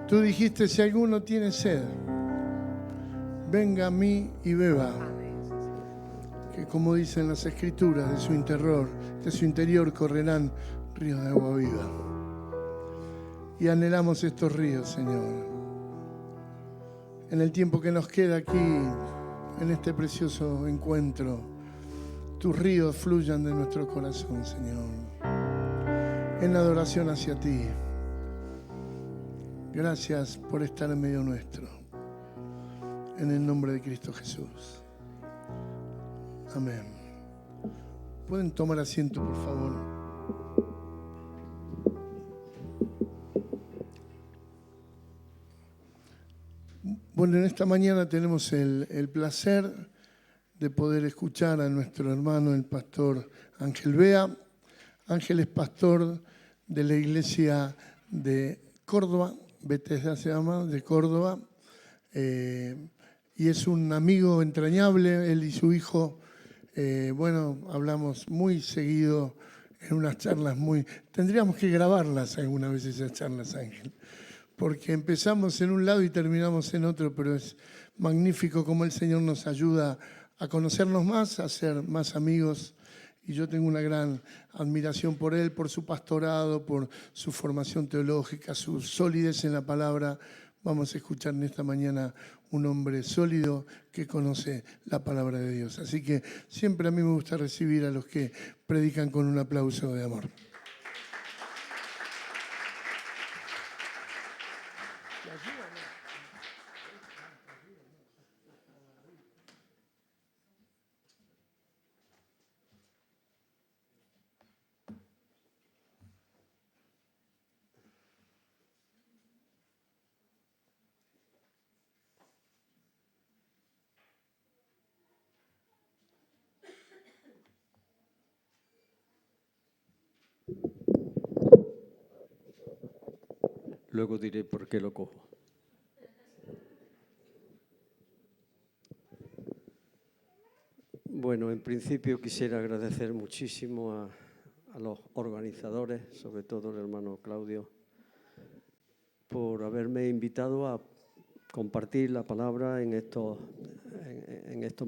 Tú dijiste, si alguno tiene sed, venga a mí y beba. Que como dicen las Escrituras, de su interior correrán ríos de agua viva. Y anhelamos estos ríos, Señor. En el tiempo que nos queda aquí, en este precioso encuentro, tus ríos fluyan de nuestro corazón, Señor, en adoración hacia ti. Gracias por estar en medio nuestro. En el nombre de Cristo Jesús. Amén. ¿Pueden tomar asiento, por favor? Bueno, en esta mañana tenemos el placer de poder escuchar a nuestro hermano, el pastor Ángel Bea. Ángel es pastor de la iglesia de Córdoba, Bethesda se llama, de Córdoba. Y es un amigo entrañable, él y su hijo. Hablamos muy seguido en unas charlas Tendríamos que grabarlas alguna vez esas charlas, Ángel, porque empezamos en un lado y terminamos en otro, pero es magnífico cómo el Señor nos ayuda a conocernos más, a ser más amigos. Y yo tengo una gran admiración por él, por su pastorado, por su formación teológica, su solidez en la palabra. Vamos a escuchar en esta mañana un hombre sólido que conoce la palabra de Dios. Así que siempre a mí me gusta recibir a los que predican con un aplauso de amor. Luego diré por qué lo cojo. Bueno, en principio quisiera agradecer muchísimo a los organizadores, sobre todo el hermano Claudio, por haberme invitado a compartir la palabra en estos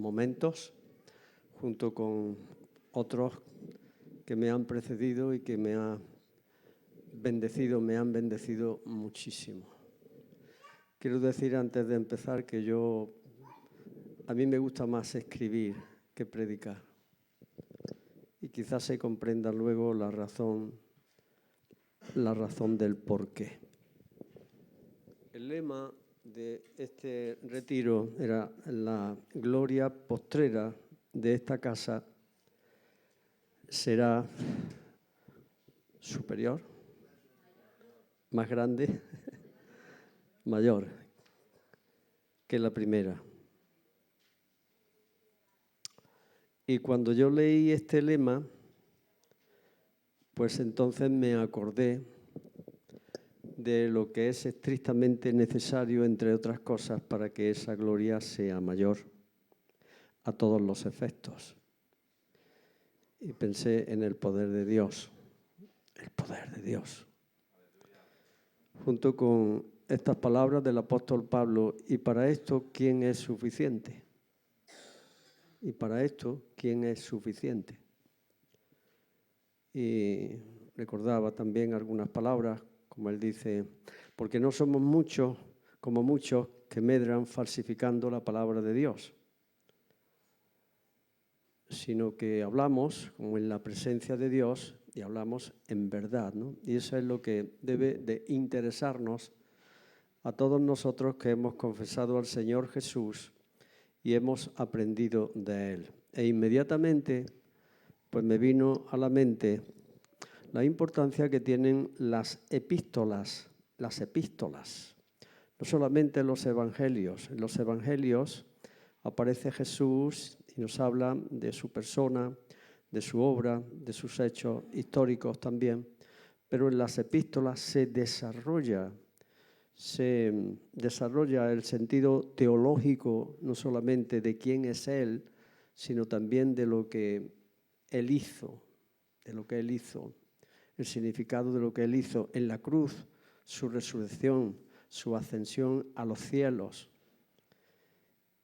momentos, junto con otros que me han precedido y que me han bendecido muchísimo. Quiero decir antes de empezar que a mí me gusta más escribir que predicar. Y quizás se comprenda luego la razón del porqué. El lema de este retiro era: la gloria postrera de esta casa será superior, más grande, mayor que la primera. Y cuando yo leí este lema, pues entonces me acordé de lo que es estrictamente necesario, entre otras cosas, para que esa gloria sea mayor a todos los efectos. Y pensé en el poder de Dios, junto con estas palabras del apóstol Pablo: y para esto, ¿quién es suficiente? Y para esto, ¿quién es suficiente? Y recordaba también algunas palabras, como él dice: porque no somos muchos, como muchos que medran falsificando la palabra de Dios, sino que hablamos como en la presencia de Dios y hablamos en verdad, ¿no? Y eso es lo que debe de interesarnos a todos nosotros que hemos confesado al Señor Jesús y hemos aprendido de Él. E inmediatamente pues me vino a la mente la importancia que tienen las epístolas. No solamente los evangelios. En los evangelios aparece Jesús y nos habla de su persona, de su obra, de sus hechos históricos también, pero en las epístolas se desarrolla el sentido teológico, no solamente de quién es Él, sino también de lo que Él hizo, el significado de lo que Él hizo en la cruz, su resurrección, su ascensión a los cielos.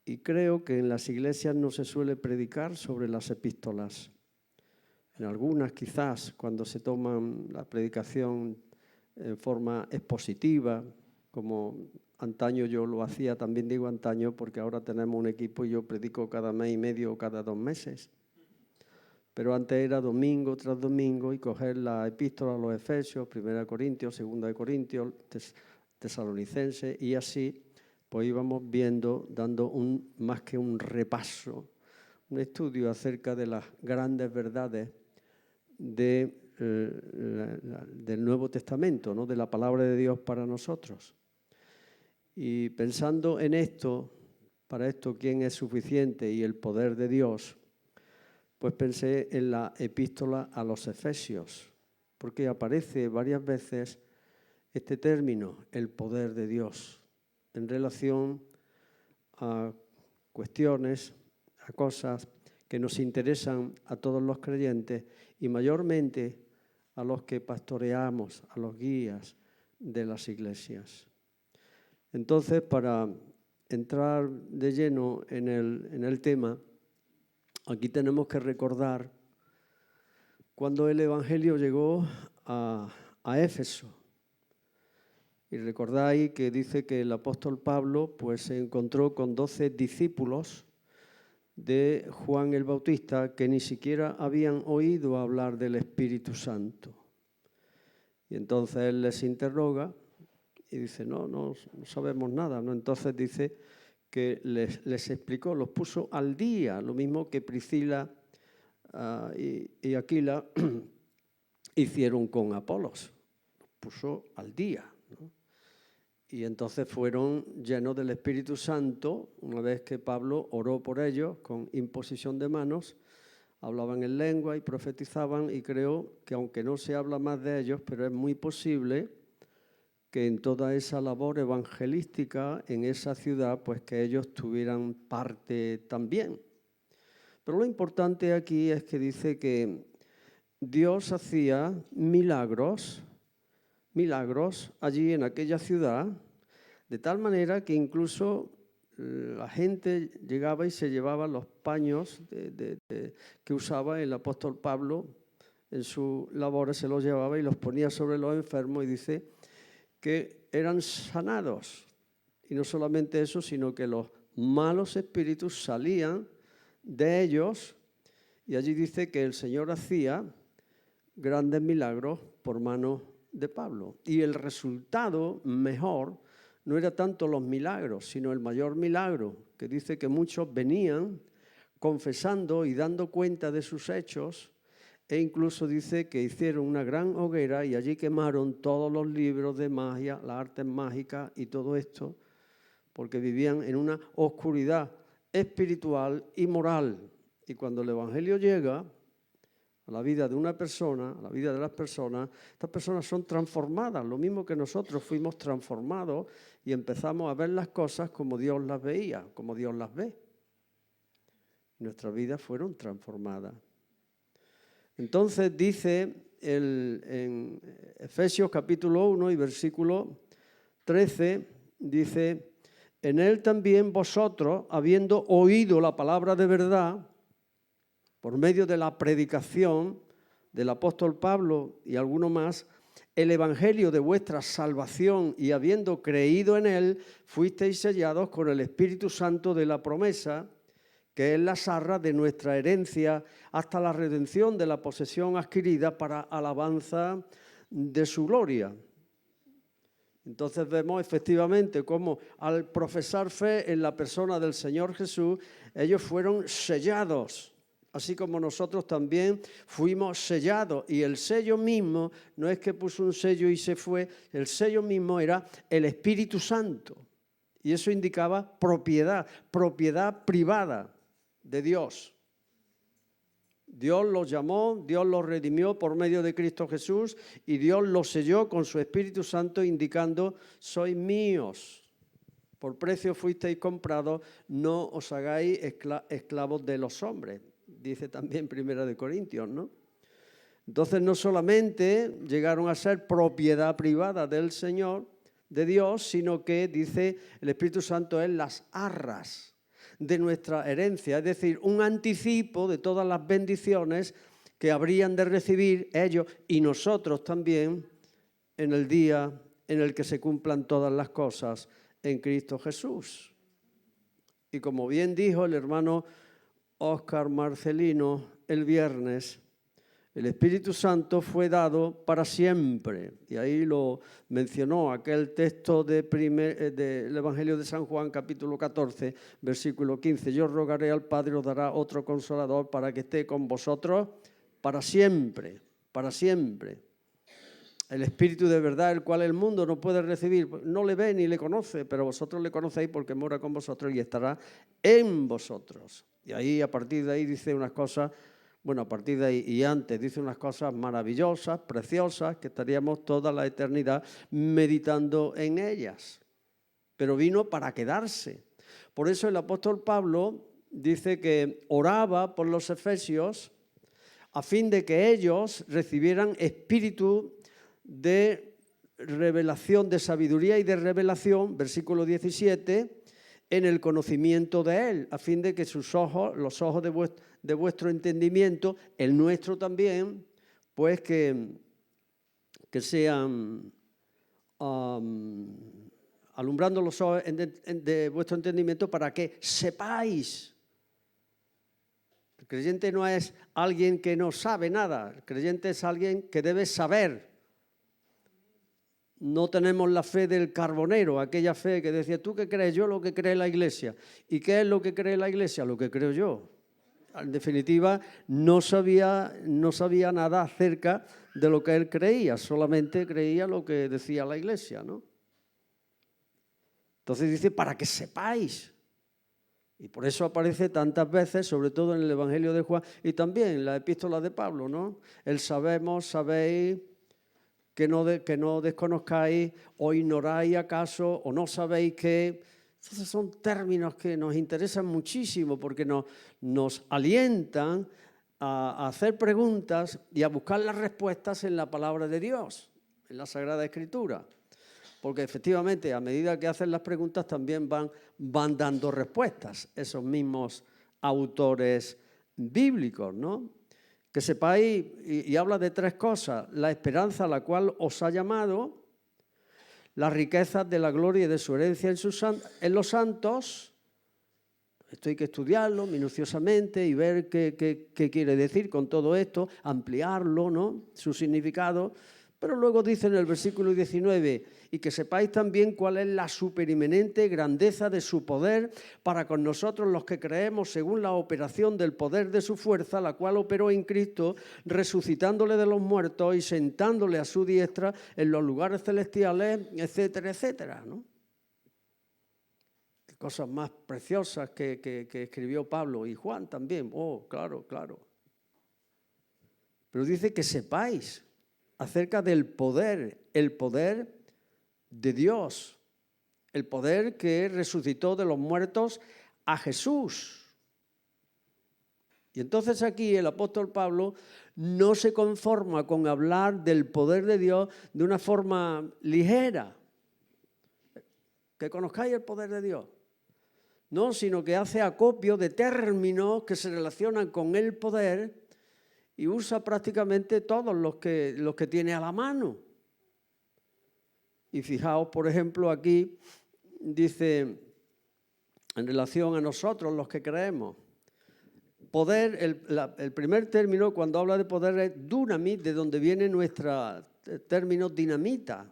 Y creo que en las iglesias no se suele predicar sobre las epístolas. En algunas quizás, cuando se toman la predicación en forma expositiva, como antaño yo lo hacía, también digo antaño porque ahora tenemos un equipo y yo predico cada mes y medio o cada 2 meses. Pero antes era domingo tras domingo y coger la epístola a los Efesios, 1 Corintios, 2 Corintios, Tesalonicenses, y así pues íbamos viendo, dando más que un repaso, un estudio acerca de las grandes verdades del Nuevo Testamento, ¿no? De la palabra de Dios para nosotros. Y pensando en esto, para esto, ¿quién es suficiente? Y el poder de Dios, pues pensé en la epístola a los Efesios, porque aparece varias veces este término, el poder de Dios, en relación a cuestiones, a cosas que nos interesan a todos los creyentes y mayormente a los que pastoreamos, a los guías de las iglesias. Entonces, para entrar de lleno en el tema, aquí tenemos que recordar cuando el Evangelio llegó a Éfeso. Y recordáis que dice que el apóstol Pablo pues, se encontró con 12 discípulos de Juan el Bautista que ni siquiera habían oído hablar del Espíritu Santo. Y entonces él les interroga y dice, no sabemos nada, ¿no? Entonces dice que les explicó, los puso al día, lo mismo que Priscila y Aquila hicieron con Apolos, los puso al día, ¿no? Y entonces fueron llenos del Espíritu Santo, una vez que Pablo oró por ellos con imposición de manos, hablaban en lengua y profetizaban, y creo que aunque no se habla más de ellos, pero es muy posible que en toda esa labor evangelística en esa ciudad, pues que ellos tuvieran parte también. Pero lo importante aquí es que dice que Dios hacía milagros allí en aquella ciudad, de tal manera que incluso la gente llegaba y se llevaba los paños que usaba el apóstol Pablo en sus labores, se los llevaba y los ponía sobre los enfermos y dice que eran sanados. Y no solamente eso, sino que los malos espíritus salían de ellos y allí dice que el Señor hacía grandes milagros por mano de Pablo. Y el resultado mejor no era tanto los milagros, sino el mayor milagro, que dice que muchos venían confesando y dando cuenta de sus hechos, e incluso dice que hicieron una gran hoguera y allí quemaron todos los libros de magia, las artes mágicas y todo esto, porque vivían en una oscuridad espiritual y moral. Y cuando el Evangelio llega a la vida de una persona, a la vida de las personas, estas personas son transformadas, lo mismo que nosotros fuimos transformados y empezamos a ver las cosas como Dios las veía, como Dios las ve. Nuestras vidas fueron transformadas. Entonces dice en Efesios capítulo 1 y versículo 13, dice, en él también vosotros, habiendo oído la palabra de verdad, por medio de la predicación del apóstol Pablo y alguno más, el evangelio de vuestra salvación y habiendo creído en él, fuisteis sellados con el Espíritu Santo de la promesa, que es las arras de nuestra herencia hasta la redención de la posesión adquirida para alabanza de su gloria. Entonces vemos efectivamente cómo al profesar fe en la persona del Señor Jesús, ellos fueron sellados. Así como nosotros también fuimos sellados. Y el sello mismo no es que puso un sello y se fue, el sello mismo era el Espíritu Santo. Y eso indicaba propiedad privada de Dios. Dios los llamó, Dios los redimió por medio de Cristo Jesús y Dios los selló con su Espíritu Santo indicando, sois míos. Por precio fuisteis comprados, no os hagáis esclavos de los hombres. Dice también 1 Corintios, ¿no? Entonces no solamente llegaron a ser propiedad privada del Señor, de Dios, sino que, dice el Espíritu Santo, es las arras de nuestra herencia, es decir, un anticipo de todas las bendiciones que habrían de recibir ellos y nosotros también en el día en el que se cumplan todas las cosas en Cristo Jesús. Y como bien dijo el hermano Óscar Marcelino el viernes, el Espíritu Santo fue dado para siempre. Y ahí lo mencionó aquel texto del Evangelio de San Juan, capítulo 14, versículo 15. Yo rogaré al Padre, os dará otro consolador para que esté con vosotros para siempre, para siempre. El Espíritu de verdad, el cual el mundo no puede recibir, no le ve ni le conoce, pero vosotros le conocéis porque mora con vosotros y estará en vosotros. Y ahí, a partir de ahí, dice unas cosas, bueno, a partir de ahí y antes, dice unas cosas maravillosas, preciosas, que estaríamos toda la eternidad meditando en ellas. Pero vino para quedarse. Por eso el apóstol Pablo dice que oraba por los efesios a fin de que ellos recibieran espíritu de revelación, de sabiduría y de revelación, versículo 17, en el conocimiento de Él, a fin de que sus ojos, los ojos de vuestro entendimiento, el nuestro también, pues que sean alumbrando los ojos de vuestro entendimiento para que sepáis. El creyente no es alguien que no sabe nada, el creyente es alguien que debe saber. No tenemos la fe del carbonero, aquella fe que decía, ¿tú qué crees? Yo lo que cree la Iglesia. ¿Y qué es lo que cree la Iglesia? Lo que creo yo. En definitiva, no sabía nada acerca de lo que él creía, solamente creía lo que decía la Iglesia, ¿no? Entonces dice, para que sepáis. Y por eso aparece tantas veces, sobre todo en el Evangelio de Juan y también en la epístola de Pablo, ¿no? El sabemos, sabéis, que no desconozcáis o ignoráis acaso o no sabéis que... Esos son términos que nos interesan muchísimo porque nos alientan a hacer preguntas y a buscar las respuestas en la palabra de Dios, en la Sagrada Escritura. Porque efectivamente, a medida que hacen las preguntas, también van dando respuestas esos mismos autores bíblicos, ¿no? Que sepáis, y habla de tres cosas: la esperanza a la cual os ha llamado, las riquezas de la gloria y de su herencia en los santos. Esto hay que estudiarlo minuciosamente y ver qué quiere decir con todo esto, ampliarlo, ¿no? Su significado. Pero luego dice en el versículo 19, y que sepáis también cuál es la superinminente grandeza de su poder para con nosotros los que creemos según la operación del poder de su fuerza, la cual operó en Cristo, resucitándole de los muertos y sentándole a su diestra en los lugares celestiales, etcétera, etcétera, ¿no? Qué cosas más preciosas que escribió Pablo y Juan también. Oh, claro, claro. Pero dice que sepáis acerca del poder, el poder de Dios, el poder que resucitó de los muertos a Jesús. Y entonces aquí el apóstol Pablo no se conforma con hablar del poder de Dios de una forma ligera. Que conozcáis el poder de Dios. No, sino que hace acopio de términos que se relacionan con el poder y usa prácticamente todos los que tiene a la mano. Y fijaos, por ejemplo, aquí dice, en relación a nosotros los que creemos, poder, el primer término cuando habla de poder es dunamit, de donde viene nuestro término dinamita.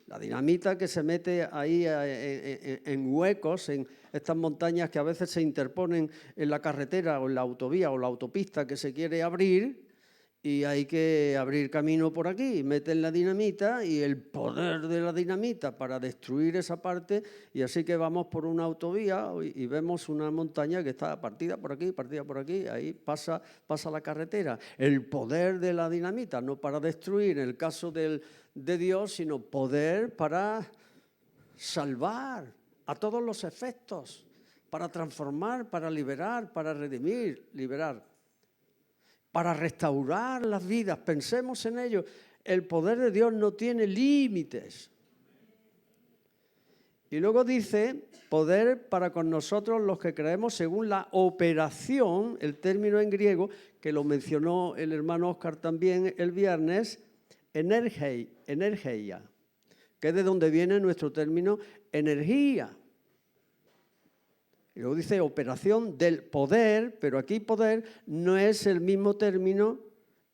La dinamita que se mete ahí en huecos, en estas montañas que a veces se interponen en la carretera o en la autovía o la autopista que se quiere abrir y hay que abrir camino por aquí. Meten la dinamita y el poder de la dinamita para destruir esa parte y así que vamos por una autovía y vemos una montaña que está partida por aquí, ahí pasa la carretera. El poder de la dinamita, no para destruir en el caso de Dios, sino poder para salvar a todos los efectos, para transformar, para liberar, para redimir, para restaurar las vidas. Pensemos en ello. El poder de Dios no tiene límites. Y luego dice, poder para con nosotros los que creemos según la operación, el término en griego, que lo mencionó el hermano Óscar también el viernes, energeia, que es de donde viene nuestro término energía. Y luego dice operación del poder, pero aquí poder no es el mismo término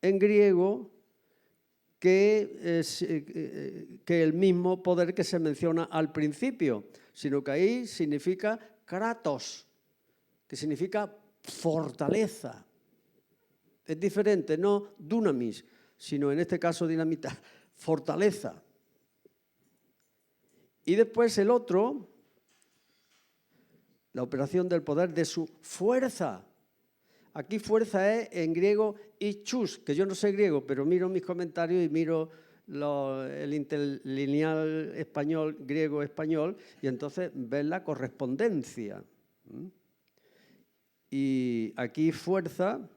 en griego que el mismo poder que se menciona al principio, sino que ahí significa kratos, que significa fortaleza. Es diferente, no dunamis, sino en este caso dinamita, fortaleza. Y después el otro, la operación del poder de su fuerza. Aquí fuerza es en griego ichus, que yo no sé griego, pero miro mis comentarios y miro el interlineal español, griego-español, y entonces ves la correspondencia. Y aquí fuerza,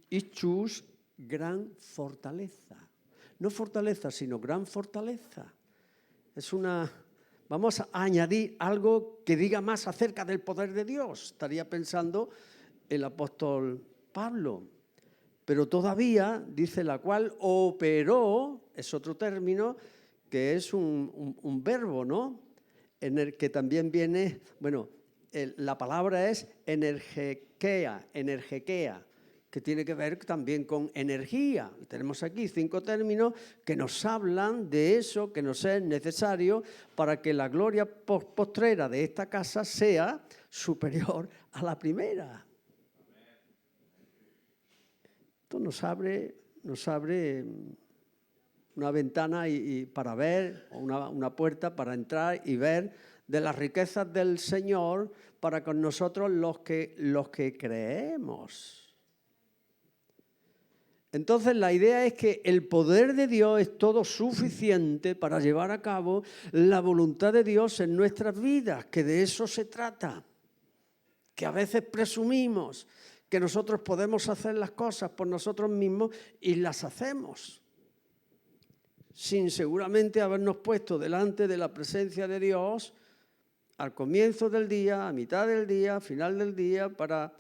ichus, gran fortaleza. No fortaleza, sino gran fortaleza. Vamos a añadir algo que diga más acerca del poder de Dios. Estaría pensando el apóstol Pablo. Pero todavía, dice, la cual operó, es otro término, que es un verbo, ¿no? En el que también viene, la palabra es energekea, que tiene que ver también con energía. Tenemos aquí 5 términos que nos hablan de eso que nos es necesario para que la gloria postrera de esta casa sea superior a la primera. Esto nos abre una ventana para ver, una puerta para entrar y ver de las riquezas del Señor para con nosotros los que creemos. Entonces la idea es que el poder de Dios es todo suficiente para llevar a cabo la voluntad de Dios en nuestras vidas, que de eso se trata, que a veces presumimos que nosotros podemos hacer las cosas por nosotros mismos y las hacemos, sin seguramente habernos puesto delante de la presencia de Dios al comienzo del día, a mitad del día, al final del día, para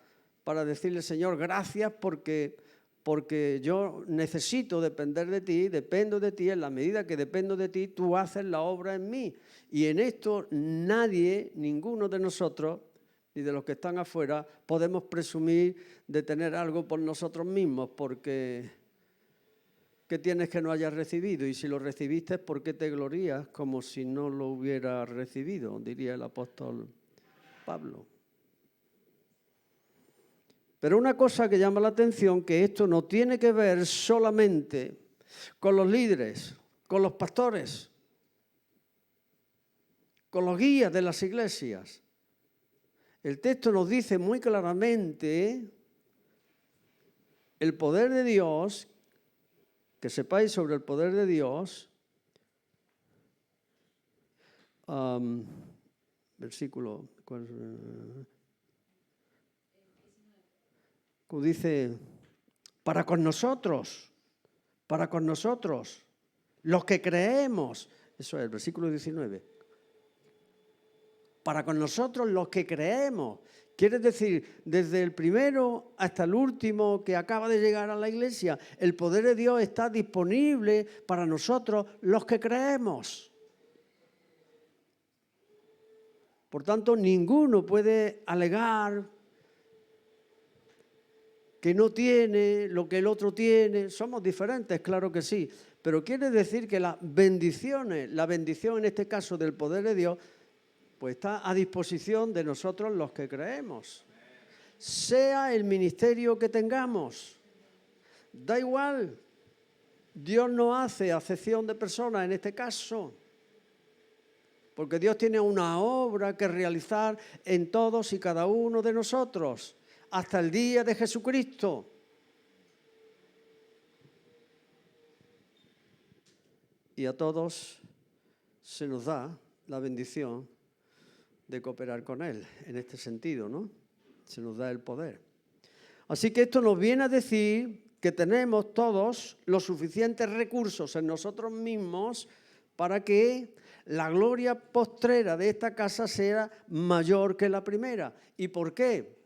decirle, Señor, gracias porque yo necesito depender de ti, dependo de ti, en la medida que dependo de ti, tú haces la obra en mí. Y en esto nadie, ninguno de nosotros, ni de los que están afuera, podemos presumir de tener algo por nosotros mismos, porque ¿qué tienes que no hayas recibido? Y si lo recibiste, ¿por qué te glorías como si no lo hubieras recibido? Diría el apóstol Pablo. Pero una cosa que llama la atención, que esto no tiene que ver solamente con los líderes, con los pastores, con los guías de las iglesias. El texto nos dice muy claramente el poder de Dios, que sepáis sobre el poder de Dios, versículo, como dice, para con nosotros, los que creemos, eso es el versículo 19, para con nosotros los que creemos, quiere decir, desde el primero hasta el último que acaba de llegar a la iglesia, el poder de Dios está disponible para nosotros los que creemos. Por tanto, ninguno puede alegar que no tiene lo que el otro tiene. Somos diferentes, claro que sí, pero quiere decir que la bendición en este caso del poder de Dios, pues está a disposición de nosotros los que creemos. Sea el ministerio que tengamos, da igual, Dios no hace acepción de personas en este caso, porque Dios tiene una obra que realizar en todos y cada uno de nosotros, hasta el día de Jesucristo. Y a todos se nos da la bendición de cooperar con Él, en este sentido, ¿no? Se nos da el poder. Así que esto nos viene a decir que tenemos todos los suficientes recursos en nosotros mismos para que la gloria postrera de esta casa sea mayor que la primera. ¿Y por qué?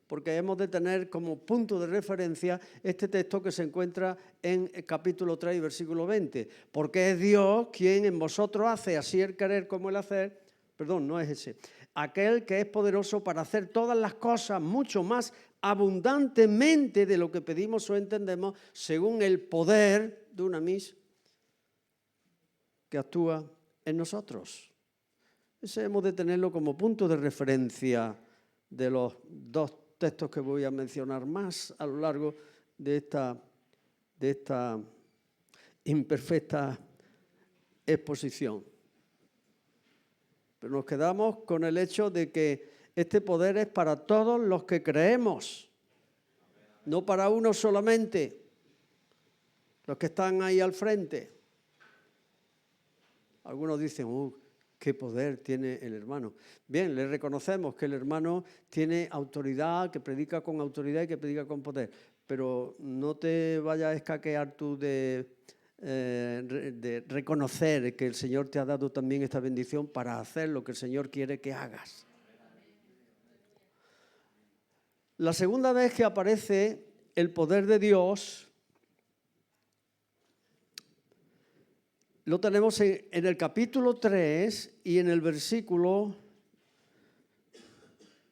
Porque hemos de tener como punto de referencia este texto que se encuentra en el capítulo 3, versículo 20. Porque es Dios quien en vosotros hace así el querer como el hacer. Perdón, no es ese. Aquel que es poderoso para hacer todas las cosas mucho más abundantemente de lo que pedimos o entendemos, según el poder de Dunamis que actúa en nosotros. Ese hemos de tenerlo como punto de referencia de los dos textos que voy a mencionar más a lo largo de esta imperfecta exposición. Pero nos quedamos con el hecho de que este poder es para todos los que creemos, no para uno solamente, los que están ahí al frente. Algunos dicen, qué poder tiene el hermano. Bien, le reconocemos que el hermano tiene autoridad, que predica con autoridad y que predica con poder, pero no te vayas a escaquear tú de reconocer que el Señor te ha dado también esta bendición para hacer lo que el Señor quiere que hagas. La segunda vez que aparece el poder de Dios lo tenemos en el capítulo 3 y en el versículo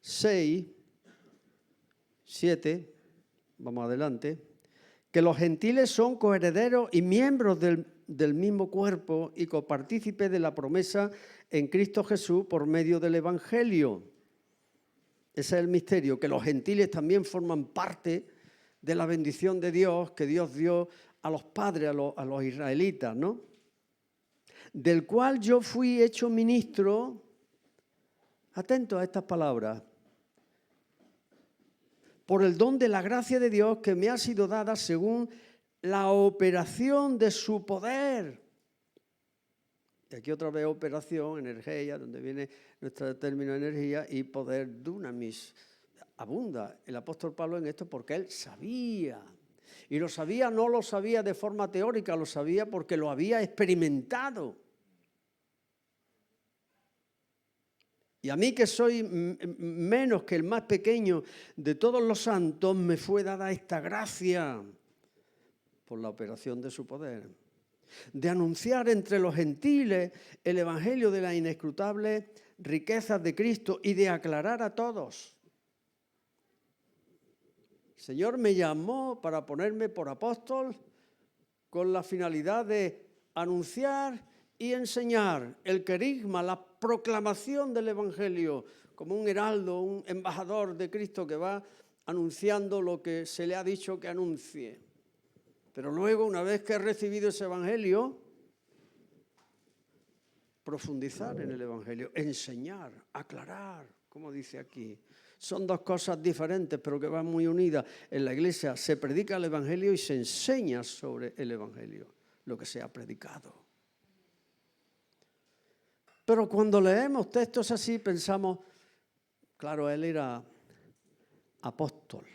6, 7, vamos adelante, que los gentiles son coherederos y miembros del mismo cuerpo y copartícipes de la promesa en Cristo Jesús por medio del Evangelio. Ese es el misterio, que los gentiles también forman parte de la bendición de Dios que Dios dio a los padres, a los israelitas, ¿no? Del cual yo fui hecho ministro, atento a estas palabras, por el don de la gracia de Dios que me ha sido dada según la operación de su poder. Y aquí otra vez operación, energía, donde viene nuestro término energía, y poder dunamis. Abunda el apóstol Pablo en esto porque él sabía. Y lo sabía, no lo sabía de forma teórica, lo sabía porque lo había experimentado. Y a mí, que soy menos que el más pequeño de todos los santos, me fue dada esta gracia por la operación de su poder, de anunciar entre los gentiles el evangelio de las inescrutables riquezas de Cristo y de aclarar a todos. El Señor me llamó para ponerme por apóstol con la finalidad de anunciar y enseñar el querigma, la proclamación del evangelio, como un heraldo, un embajador de Cristo que va anunciando lo que se le ha dicho que anuncie. Pero luego, una vez que he recibido ese evangelio, profundizar en el evangelio, enseñar, aclarar, como dice aquí. Son dos cosas diferentes, pero que van muy unidas. En la iglesia se predica el evangelio y se enseña sobre el evangelio, lo que se ha predicado. Pero cuando leemos textos así pensamos, claro, él era apóstol.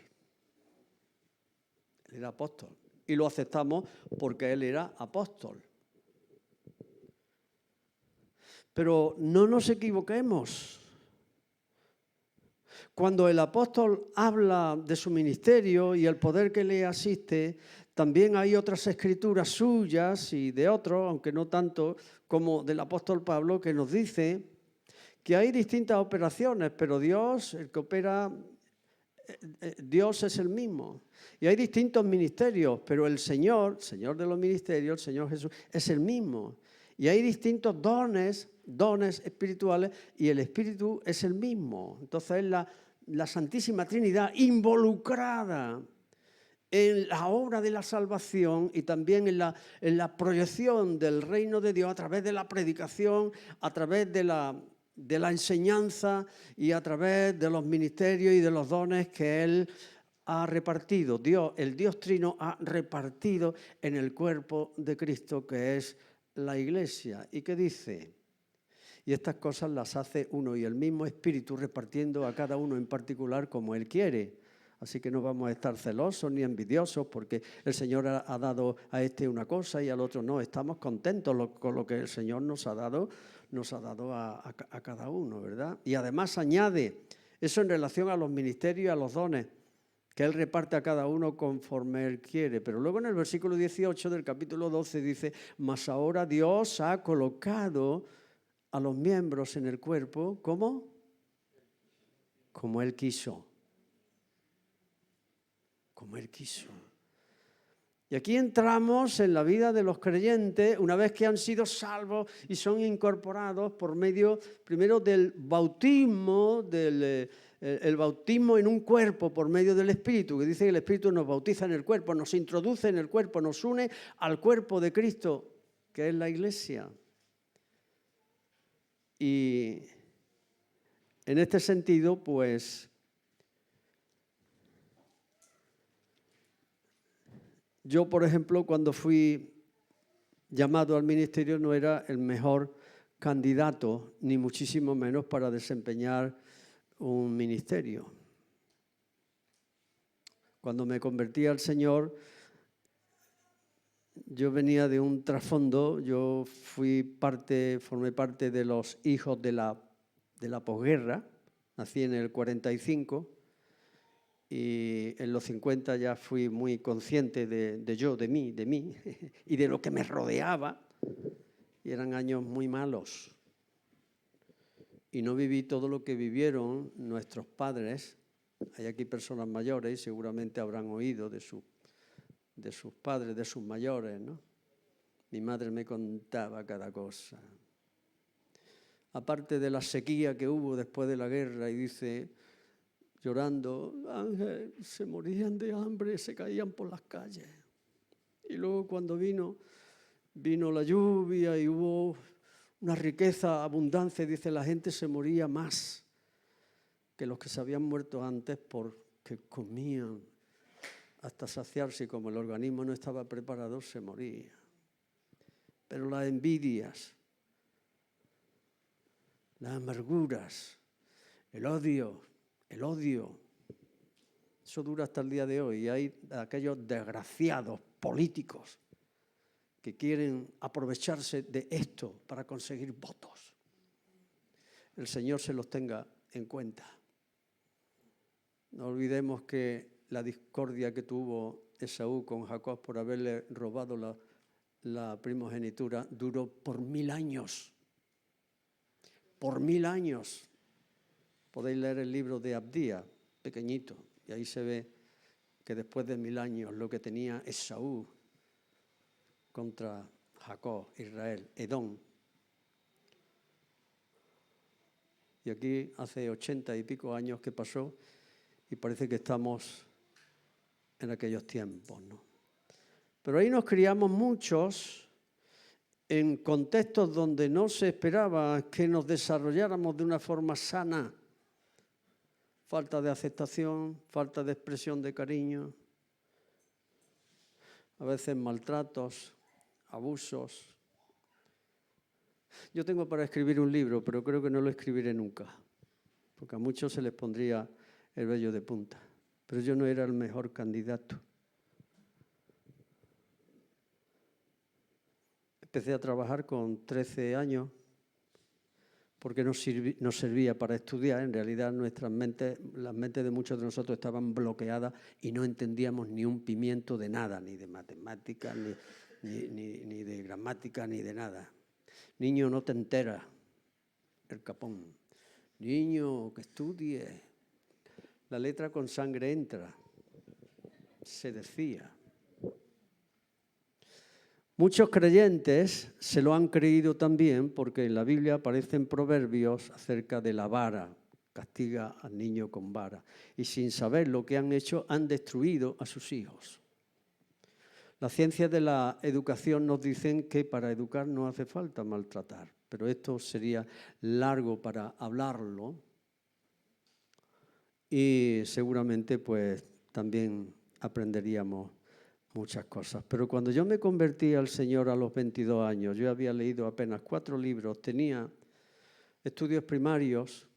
Él era apóstol. Y lo aceptamos porque él era apóstol. Pero no nos equivoquemos. Cuando el apóstol habla de su ministerio y el poder que le asiste, también hay otras escrituras suyas y de otros, aunque no tanto como del apóstol Pablo, que nos dice que hay distintas operaciones, pero Dios, el que opera, Dios es el mismo. Y hay distintos ministerios, pero el Señor de los ministerios, el Señor Jesús, es el mismo. Y hay distintos dones espirituales y el Espíritu es el mismo. Entonces es la Santísima Trinidad involucrada en la obra de la salvación y también en la proyección del reino de Dios a través de la predicación, a través de la enseñanza y a través de los ministerios y de los dones que Él ha repartido. El Dios Trino ha repartido en el cuerpo de Cristo, que es la Iglesia. ¿Y qué dice? Y estas cosas las hace uno y el mismo Espíritu, repartiendo a cada uno en particular como Él quiere. Así que no vamos a estar celosos ni envidiosos porque el Señor ha dado a este una cosa y al otro no. Estamos contentos con lo que el Señor nos ha dado a cada uno, ¿verdad? Y además añade eso en relación a los ministerios y a los dones, que Él reparte a cada uno conforme Él quiere. Pero luego en el versículo 18 del capítulo 12 dice, mas ahora Dios ha colocado a los miembros en el cuerpo, ¿cómo? Como Él quiso. Como Él quiso. Y aquí entramos en la vida de los creyentes una vez que han sido salvos y son incorporados por medio, primero, del bautismo, el bautismo en un cuerpo por medio del Espíritu, que dice que el Espíritu nos bautiza en el cuerpo, nos introduce en el cuerpo, nos une al cuerpo de Cristo, que es la Iglesia. Y en este sentido, pues, yo, por ejemplo, cuando fui llamado al ministerio no era el mejor candidato, ni muchísimo menos para desempeñar un ministerio. Cuando me convertí al Señor, yo venía de un trasfondo, yo formé parte de los hijos de la posguerra, nací en el 45 y en los 50 ya fui muy consciente de mí y de lo que me rodeaba, y eran años muy malos. Y no viví todo lo que vivieron nuestros padres. Hay aquí personas mayores y seguramente habrán oído de sus padres, de sus mayores, ¿no? Mi madre me contaba cada cosa. Aparte de la sequía que hubo después de la guerra, y dice, llorando, Ángel, se morían de hambre, se caían por las calles. Y luego cuando vino la lluvia y hubo una riqueza, abundancia, dice, la gente se moría más que los que se habían muerto antes porque comían hasta saciarse y como el organismo no estaba preparado, se moría. Pero las envidias, las amarguras, el odio, eso dura hasta el día de hoy. Y hay aquellos desgraciados políticos que quieren aprovecharse de esto para conseguir votos. El Señor se los tenga en cuenta. No olvidemos que la discordia que tuvo Esaú con Jacob por haberle robado la primogenitura duró por 1000 años. Por 1000 años. Podéis leer el libro de Abdías, pequeñito, y ahí se ve que después de 1000 años lo que tenía Esaú contra Jacob, Israel, Edom. Y aquí hace 80 y pico años que pasó y parece que estamos en aquellos tiempos, ¿no? Pero ahí nos criamos muchos en contextos donde no se esperaba que nos desarrolláramos de una forma sana. Falta de aceptación, falta de expresión de cariño, a veces maltratos, abusos. Yo tengo para escribir un libro, pero creo que no lo escribiré nunca, porque a muchos se les pondría el vello de punta. Pero yo no era el mejor candidato. Empecé a trabajar con 13 años porque no servía para estudiar. En realidad las mentes de muchos de nosotros estaban bloqueadas y no entendíamos ni un pimiento de nada, ni de matemáticas, ni de gramática, ni de nada. Niño, no te enteras, el capón. Niño, que estudie. La letra con sangre entra, se decía. Muchos creyentes se lo han creído también porque en la Biblia aparecen proverbios acerca de la vara, castiga al niño con vara, y sin saber lo que han hecho han destruido a sus hijos. Las ciencias de la educación nos dicen que para educar no hace falta maltratar, pero esto sería largo para hablarlo y seguramente pues también aprenderíamos muchas cosas. Pero cuando yo me convertí al Señor a los 22 años, yo había leído apenas 4 libros, tenía estudios primarios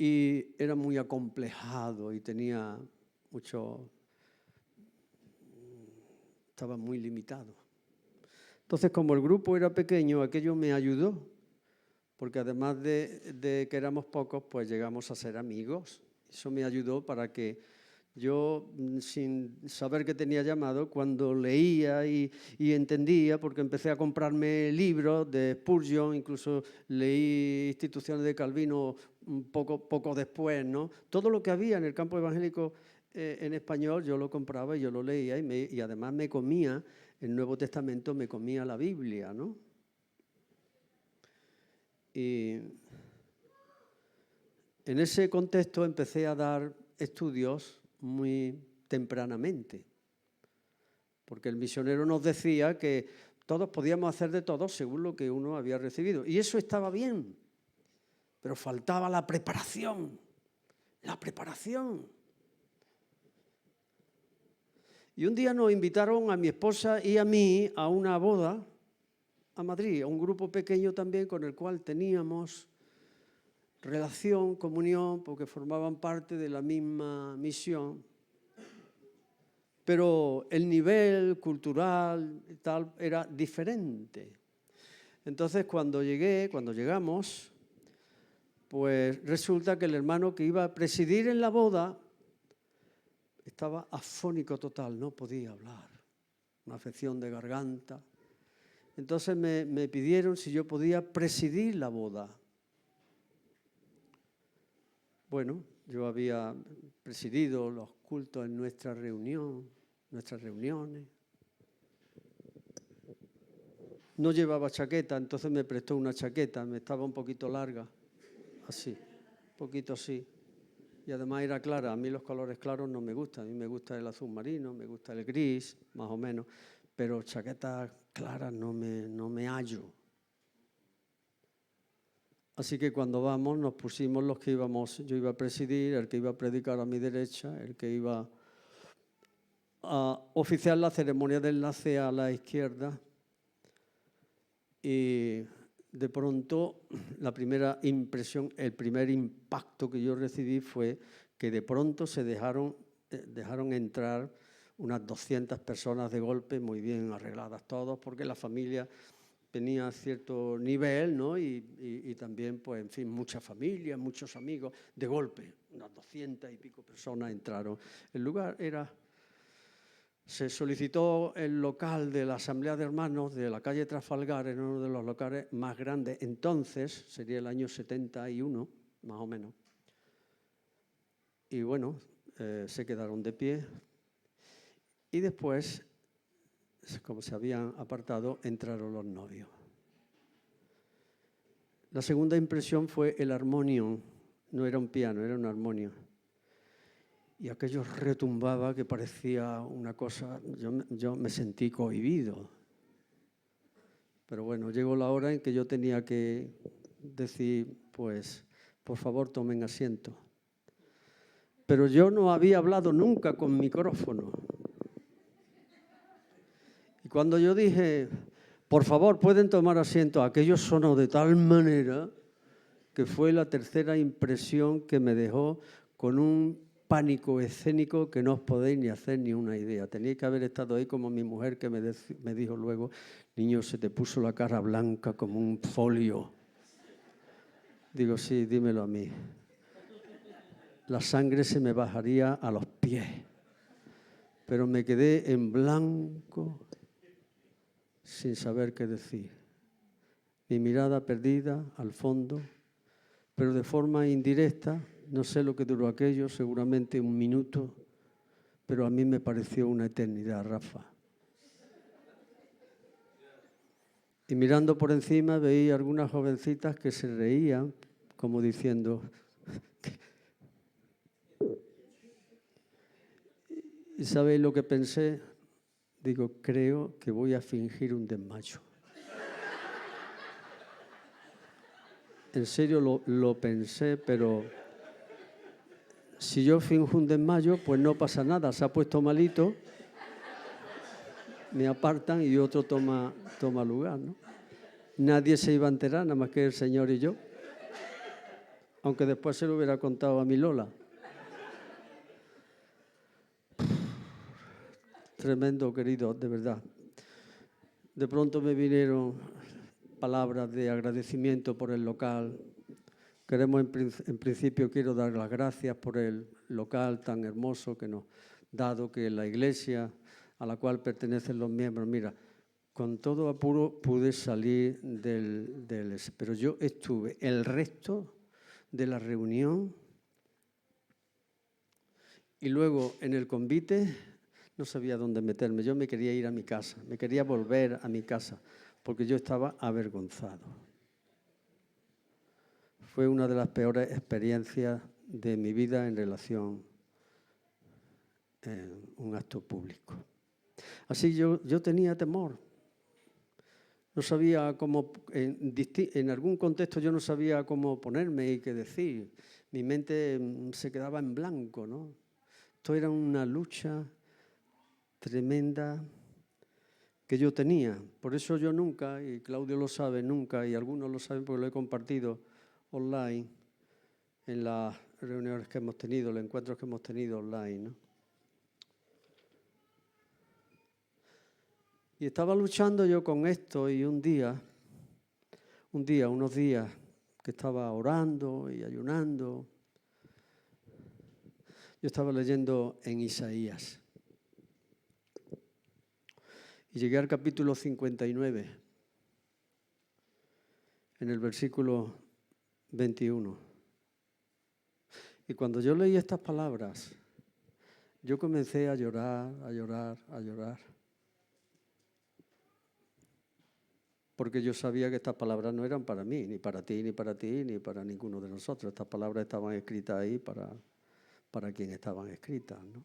y era muy acomplejado y tenía estaba muy limitado. Entonces, como el grupo era pequeño, aquello me ayudó, porque además de que éramos pocos, pues llegamos a ser amigos. Eso me ayudó para que yo, sin saber que tenía llamado, cuando leía y entendía, porque empecé a comprarme libros de Spurgeon, incluso leí Instituciones de Calvino un poco después, ¿no? Todo lo que había en el campo evangélico en español yo lo compraba y yo lo leía y además me comía el Nuevo Testamento, me comía la Biblia, ¿no? Y en ese contexto empecé a dar estudios muy tempranamente, porque el misionero nos decía que todos podíamos hacer de todo según lo que uno había recibido. Y eso estaba bien, pero faltaba la preparación, la preparación. Y un día nos invitaron a mi esposa y a mí a una boda a Madrid, a un grupo pequeño también con el cual teníamos relación, comunión, porque formaban parte de la misma misión. Pero el nivel cultural y tal era diferente. Entonces, cuando llegamos, pues resulta que el hermano que iba a presidir en la boda estaba afónico total, no podía hablar, una afección de garganta. Entonces me pidieron si yo podía presidir la boda. Bueno, yo había presidido los cultos en nuestras reuniones. No llevaba chaqueta, entonces me prestó una chaqueta, me estaba un poquito larga, así, un poquito así. Y además era clara, a mí los colores claros no me gustan, a mí me gusta el azul marino, me gusta el gris, más o menos, pero chaquetas claras no me hallo. Así que cuando vamos nos pusimos los que íbamos, yo iba a presidir, el que iba a predicar a mi derecha, el que iba a oficiar la ceremonia de enlace a la izquierda. Y de pronto la primera impresión, el primer impacto que yo recibí fue que de pronto se dejaron entrar unas 200 personas de golpe, muy bien arregladas todos, porque la familia tenía cierto nivel, ¿no? Y también, pues, en fin, mucha familia, muchos amigos, de golpe, unas 200 y pico personas entraron. El lugar se solicitó el local de la Asamblea de Hermanos de la calle Trafalgar, en uno de los locales más grandes, entonces, sería el año 71, más o menos. Y bueno, se quedaron de pie. Y después, como se habían apartado, entraron los novios. La segunda impresión fue el armonium. No era un piano, era un armonium. Y aquello retumbaba que parecía una cosa... Yo me sentí cohibido. Pero bueno, llegó la hora en que yo tenía que decir, pues, por favor, tomen asiento. Pero yo no había hablado nunca con micrófono. Y cuando yo dije, por favor, pueden tomar asiento, aquello sonó de tal manera que fue la tercera impresión que me dejó con un pánico escénico que no os podéis ni hacer ni una idea. Tenéis que haber estado ahí como mi mujer que me dijo luego, niño, se te puso la cara blanca como un folio. Digo, sí, dímelo a mí. La sangre se me bajaría a los pies. Pero me quedé en blanco, sin saber qué decir. Mi mirada perdida al fondo, pero de forma indirecta, no sé lo que duró aquello, seguramente un minuto, pero a mí me pareció una eternidad, Rafa. Y mirando por encima veía algunas jovencitas que se reían, como diciendo... ¿Y sabéis lo que pensé? Digo, creo que voy a fingir un desmayo. En serio lo pensé, pero si yo finjo un desmayo, pues no pasa nada. Se ha puesto malito, me apartan y otro toma lugar, ¿no? Nadie se iba a enterar, nada más que el Señor y yo. aunque después se lo hubiera contado a mi Lola. Tremendo, querido, de verdad. De pronto me vinieron palabras de agradecimiento por el local. En principio quiero dar las gracias por el local tan hermoso que nos ha dado, que la iglesia a la cual pertenecen los miembros. Mira, con todo apuro pude salir pero yo estuve el resto de la reunión y luego en el convite no sabía dónde meterme. Yo me quería ir a mi casa, me quería volver a mi casa porque yo estaba avergonzado. Fue una de las peores experiencias de mi vida en relación a un acto público. Así yo tenía temor. No sabía cómo, en algún contexto yo no sabía cómo ponerme y qué decir. Mi mente se quedaba en blanco, ¿no? Esto era una lucha tremenda que yo tenía. Por eso yo nunca, y Claudio lo sabe, nunca, y algunos lo saben porque lo he compartido online en las reuniones que hemos tenido, los encuentros que hemos tenido online, ¿no? Y estaba luchando yo con esto y unos días que estaba orando y ayunando, yo estaba leyendo en Isaías. Y llegué al capítulo 59, en el versículo 21. Y cuando yo leí estas palabras, yo comencé a llorar, a llorar, a llorar. Porque yo sabía que estas palabras no eran para mí, ni para ti, ni para ti, ni para ninguno de nosotros. Estas palabras estaban escritas ahí para quien estaban escritas, ¿no?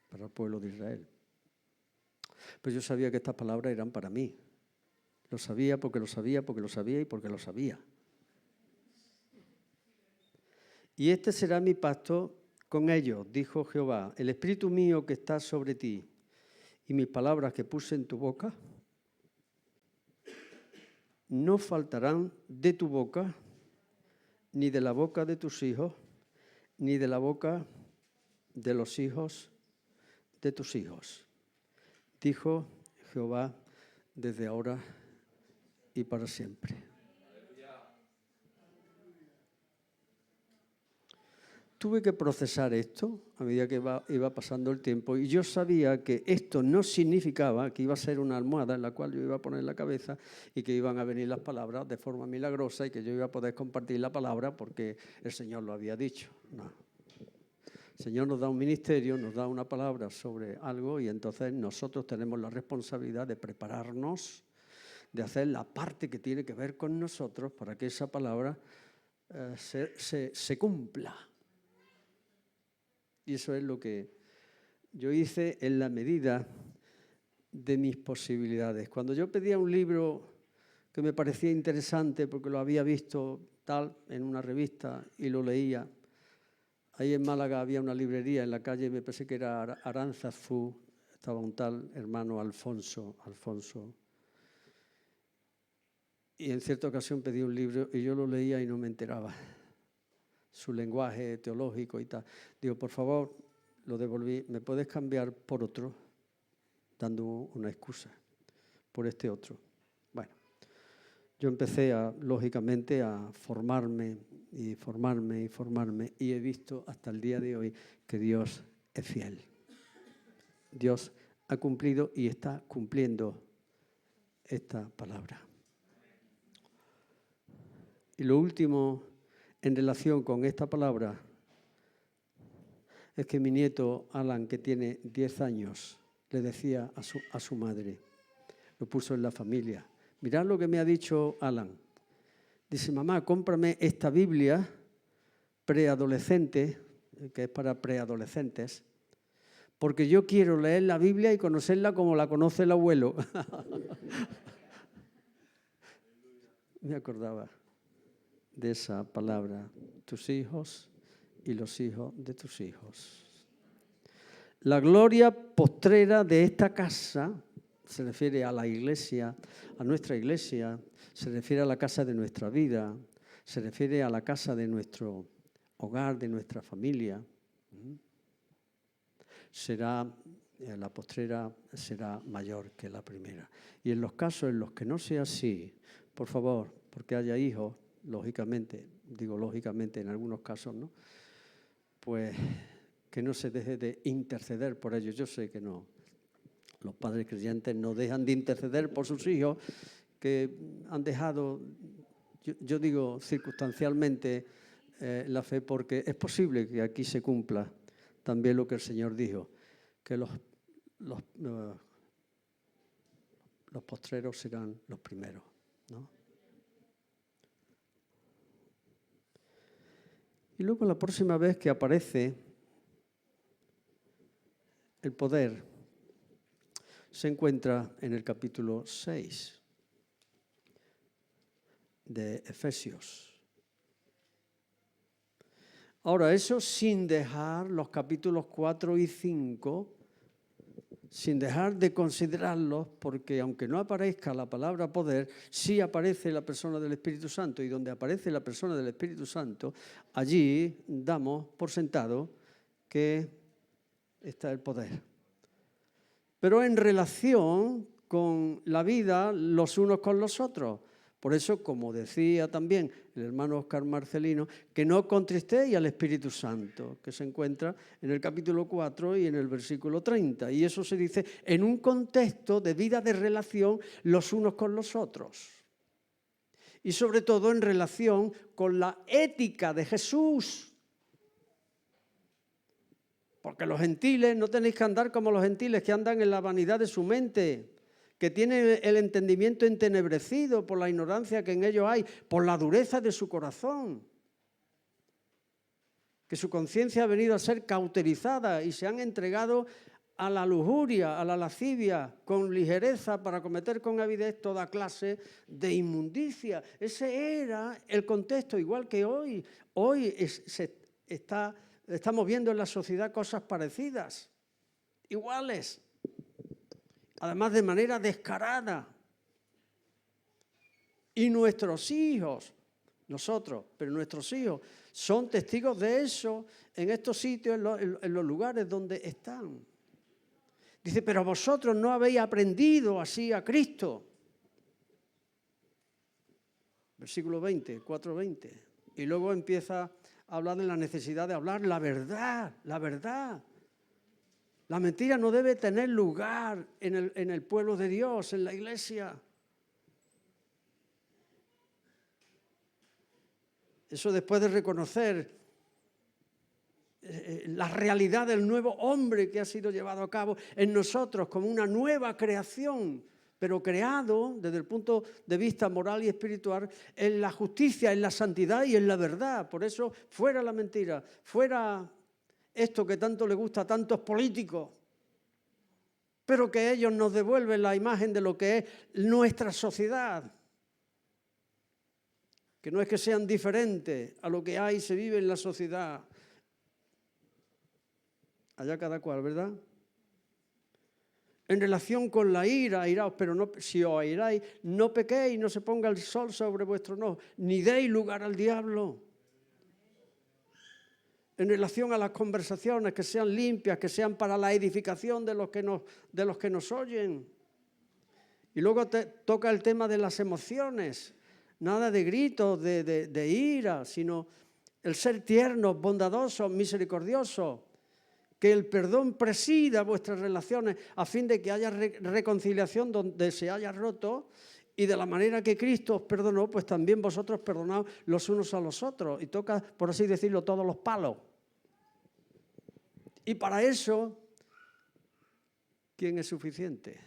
Para el pueblo de Israel. Pero yo sabía que estas palabras eran para mí. Lo sabía porque lo sabía, porque lo sabía y porque lo sabía. Y este será mi pacto con ellos, dijo Jehová, el espíritu mío que está sobre ti y mis palabras que puse en tu boca no faltarán de tu boca, ni de la boca de tus hijos, ni de la boca de los hijos de tus hijos, dijo Jehová, desde ahora y para siempre. Tuve que procesar esto a medida que iba pasando el tiempo y yo sabía que esto no significaba que iba a ser una almohada en la cual yo iba a poner la cabeza y que iban a venir las palabras de forma milagrosa y que yo iba a poder compartir la palabra porque el Señor lo había dicho. No. El Señor nos da un ministerio, nos da una palabra sobre algo y entonces nosotros tenemos la responsabilidad de prepararnos, de hacer la parte que tiene que ver con nosotros para que esa palabra se cumpla. Y eso es lo que yo hice en la medida de mis posibilidades. Cuando yo pedía un libro que me parecía interesante porque lo había visto tal en una revista y lo leía, ahí en Málaga había una librería en la calle, me parece que era Aránzazu, estaba un tal hermano Alfonso. Y en cierta ocasión pedí un libro y yo lo leía y no me enteraba. Su lenguaje teológico y tal. Digo, por favor, lo devolví, ¿me puedes cambiar por otro? Dando una excusa, por este otro. Bueno, yo empecé lógicamente a formarme y he visto hasta el día de hoy que Dios es fiel. Dios ha cumplido y está cumpliendo esta palabra. Y lo último en relación con esta palabra es que mi nieto Alan, que tiene 10 años, le decía a su madre, lo puso en la familia, mirad lo que me ha dicho Alan. Dice, mamá, cómprame esta Biblia preadolescente, que es para preadolescentes, porque yo quiero leer la Biblia y conocerla como la conoce el abuelo. Me acordaba de esa palabra, tus hijos y los hijos de tus hijos. La gloria postrera de esta casa se refiere a la iglesia, a nuestra iglesia, se refiere a la casa de nuestra vida, se refiere a la casa de nuestro hogar, de nuestra familia. La postrera será mayor que la primera. Y en los casos en los que no sea así, por favor, porque haya hijos, lógicamente, digo lógicamente en algunos casos, ¿no? Pues que no se deje de interceder por ellos. Yo sé que no. Los padres creyentes no dejan de interceder por sus hijos que han dejado, yo digo circunstancialmente, la fe, porque es posible que aquí se cumpla también lo que el Señor dijo, que los postreros serán los primeros, ¿no? Y luego la próxima vez que aparece el poder se encuentra en el capítulo 6 de Efesios. Ahora, eso sin dejar los capítulos 4 y 5, sin dejar de considerarlos, porque aunque no aparezca la palabra poder, sí aparece la persona del Espíritu Santo, y donde aparece la persona del Espíritu Santo, allí damos por sentado que está el poder. Pero en relación con la vida los unos con los otros. Por eso, como decía también el hermano Óscar Marcelino, que no contristéis al Espíritu Santo, que se encuentra en el capítulo 4 y en el versículo 30. Y eso se dice en un contexto de vida de relación los unos con los otros. Y sobre todo en relación con la ética de Jesús. Porque los gentiles, no tenéis que andar como los gentiles que andan en la vanidad de su mente, que tienen el entendimiento entenebrecido por la ignorancia que en ellos hay, por la dureza de su corazón, que su conciencia ha venido a ser cauterizada y se han entregado a la lujuria, a la lascivia, con ligereza para cometer con avidez toda clase de inmundicia. Ese era el contexto, igual que hoy. Hoy estamos viendo en la sociedad cosas parecidas, iguales. Además de manera descarada. Y nuestros hijos, nosotros, pero nuestros hijos, son testigos de eso en estos sitios, en los lugares donde están. Dice, pero vosotros no habéis aprendido así a Cristo. Versículo 20, 4:20. Y luego empieza a hablar de la necesidad de hablar la verdad, la verdad. La mentira no debe tener lugar en el pueblo de Dios, en la iglesia. Eso después de reconocer la realidad del nuevo hombre que ha sido llevado a cabo en nosotros como una nueva creación, pero creado desde el punto de vista moral y espiritual en la justicia, en la santidad y en la verdad. Por eso, fuera la mentira, fuera esto que tanto le gusta a tantos políticos, pero que ellos nos devuelven la imagen de lo que es nuestra sociedad. Que no es que sean diferentes a lo que hay y se vive en la sociedad. Allá cada cual, ¿verdad? En relación con la ira, airaos, pero no, si os airáis, no pequéis, no se ponga el sol sobre vuestro enojo, ni deis lugar al diablo. En relación a las conversaciones, que sean limpias, que sean para la edificación de los que nos oyen. Y luego toca el tema de las emociones. Nada de gritos, de ira, sino el ser tiernos, bondadosos, misericordiosos. Que el perdón presida vuestras relaciones a fin de que haya reconciliación donde se haya roto. Y de la manera que Cristo os perdonó, pues también vosotros perdonaos los unos a los otros. Y toca, por así decirlo, todos los palos. Y para eso, ¿quién es suficiente?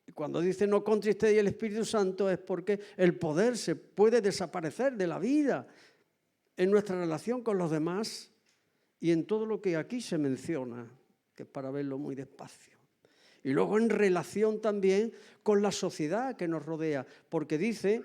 Y cuando dice no contristéis el Espíritu Santo es porque el poder se puede desaparecer de la vida en nuestra relación con los demás y en todo lo que aquí se menciona, que es para verlo muy despacio. Y luego en relación también con la sociedad que nos rodea, porque dice,